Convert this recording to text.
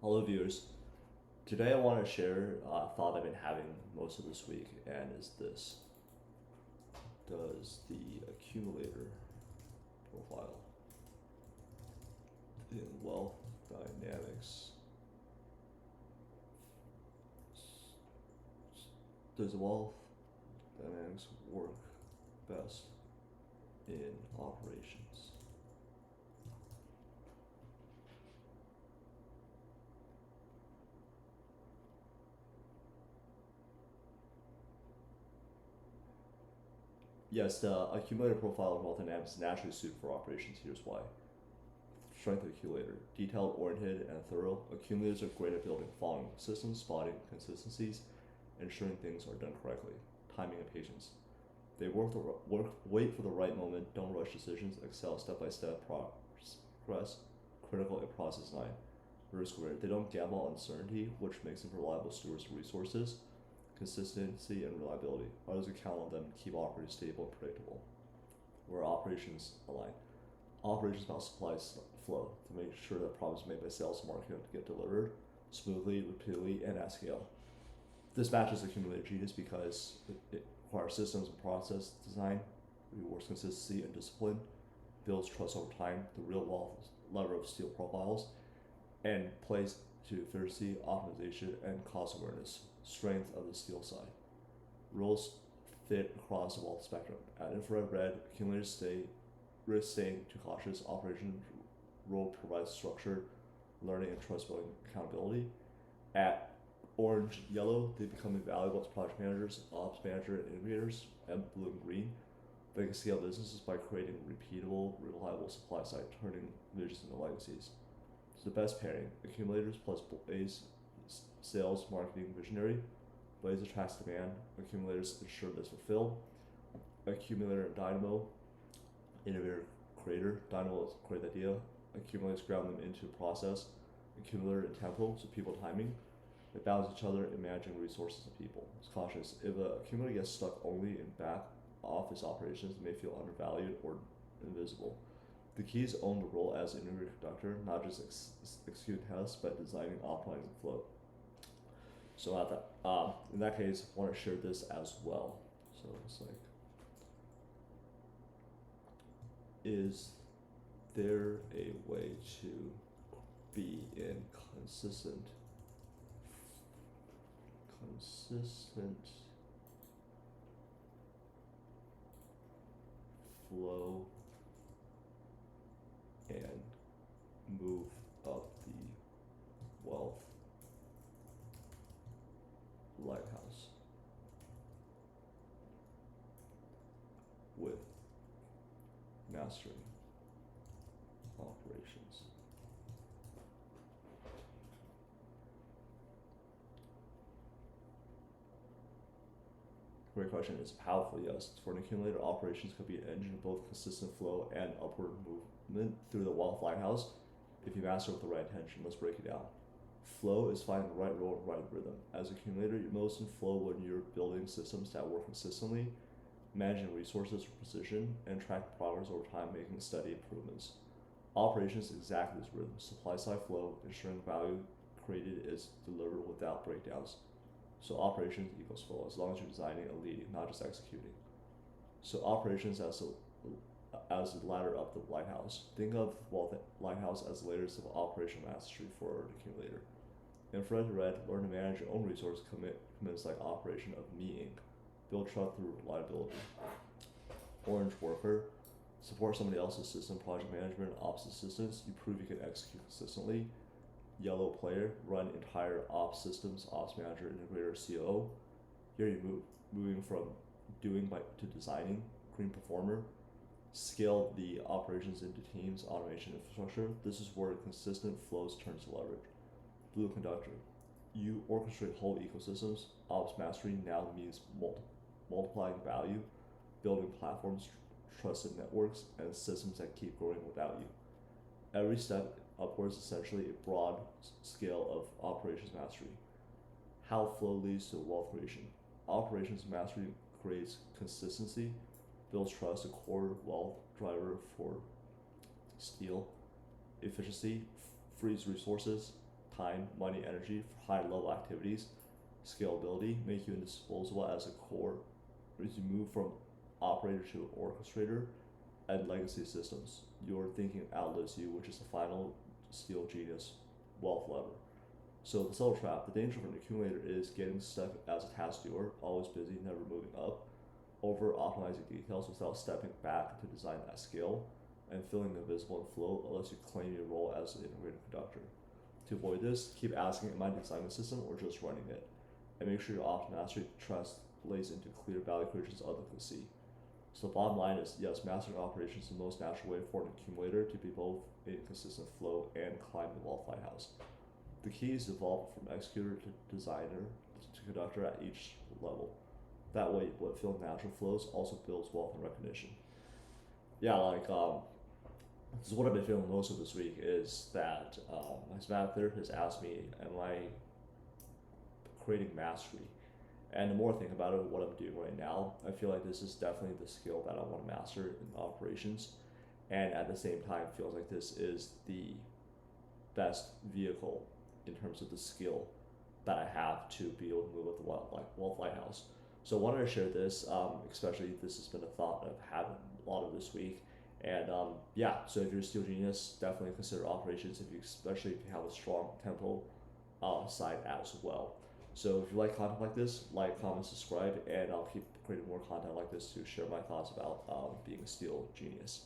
Hello, viewers. Today I want to share a thought I've been having most of this week, and is this. Does the accumulator profile in wealth dynamics, does wealth dynamics work best in operations? Yes, the accumulator profile in wealth dynamics is naturally suited for operations. Here's why. Strength of accumulator. Detailed, oriented, and thorough. Accumulators are great at building following systems, spotting consistencies, ensuring things are done correctly. Timing and patience. They wait for the right moment, don't rush decisions, excel step by step progress, critical in process design. Risk aware. They don't gamble on uncertainty, which makes them reliable stewards of resources. Consistency and reliability. Others who count on them keep operating stable and predictable. Where operations align. Operations about supply flow to make sure that problems made by sales and marketing get delivered smoothly, repeatedly, and at scale. This matches accumulator genius because it requires systems and process design, rewards consistency and discipline, builds trust over time, the real wealth lever of steel profiles, and plays to efficiency, optimization, and cost awareness. Strength of the steel side. Rules fit across the wealth spectrum. At infrared red, accumulators stay risk staying too cautious. Operation role provides structure, learning, and trust building accountability. At orange yellow, they become invaluable as project managers, ops manager, and integrators. And blue and green, they can scale businesses by creating repeatable, reliable supply side, turning visions into legacies. It's the best pairing. Accumulators plus Blaze, sales, marketing, visionary. Blaze attracts demand. Accumulators ensure this fulfilled. Accumulator and Dynamo, innovator, creator. Dynamo create the idea. Accumulators ground them into process. Accumulator and tempo, so people timing. They balance each other in managing resources and people. It's cautious. If an accumulator gets stuck only in back office operations, it may feel undervalued or invisible. The key is own the role as an integrated conductor, not just executing tasks, but designing, optimizing flow. So at that, in that case, I want to share this as well. So it's like, is there a way to be in consistent flow and move up the wealth lighthouse with mastering operations? Great question. It's powerful, yes. For an accumulator, operations could be an engine of both consistent flow and upward movement through the Wealth Lighthouse. If you master with the right intention, let's break it down. Flow is finding the right role and right rhythm. As an accumulator, you're most in flow when you're building systems that work consistently, managing resources with precision, and tracking progress over time, making steady improvements. Operations is exactly this rhythm. Supply side flow, ensuring value created is delivered without breakdowns. So operations equals flow, as long as you're designing and leading, not just executing. So operations as the ladder up the lighthouse. Think of Wealth Lighthouse as layers of operational mastery for an accumulator. Infrared red, learn to manage your own resource commits like operation of me Inc. Build trust through reliability. Orange worker, support somebody else's system, project management, ops assistance. You prove you can execute consistently. Yellow player, run entire ops systems, ops manager, integrator, COO. Here you moving from doing to designing. Green performer, scale the operations into teams, automation, infrastructure. This is where consistent flows turns to leverage. Blue conductor, you orchestrate whole ecosystems. Ops mastery now means multiplying value, building platforms, trusted networks, and systems that keep growing without you. Every step upwards is essentially a broad scale of operations mastery. How flow leads to wealth creation. Operations mastery creates consistency, builds trust, a core wealth driver for steel. Efficiency frees resources, time, money, energy for higher level activities. Scalability, make you indisposable as a core as you move from operator to orchestrator. And legacy systems. Your thinking outlives you, which is the final steel genius wealth lever. So the subtle trap, the danger of an accumulator is getting stuck as a task doer, always busy, never moving up, over optimizing details without stepping back to design that skill, and feeling invisible in flow unless you claim your role as an integrated conductor. To avoid this, keep asking, am I designing the system or just running it? And make sure your opt mastery translates into clear value creations others can see. So the bottom line is, yes, mastering operations is the most natural way for an accumulator to be both in consistent flow and climb the Wealth Lighthouse. The key is to evolve from executor to designer to conductor at each level. That way, what feels natural flows also builds wealth and recognition. Yeah, this is what I've been feeling most of this week is that my somatic therapist asked me, am I creating mastery? And the more I think about it, what I'm doing right now, I feel like this is definitely the skill that I want to master in operations. And at the same time, feels like this is the best vehicle in terms of the skill that I have to be able to move with the Wealth Lighthouse. So I wanted to share this, especially this has been a thought I've had a lot of this week. And so if you're a steel genius, definitely consider operations, especially if you have a strong tempo side as well. So if you like content like this, like, comment, subscribe, and I'll keep creating more content like this to share my thoughts about being a steel genius.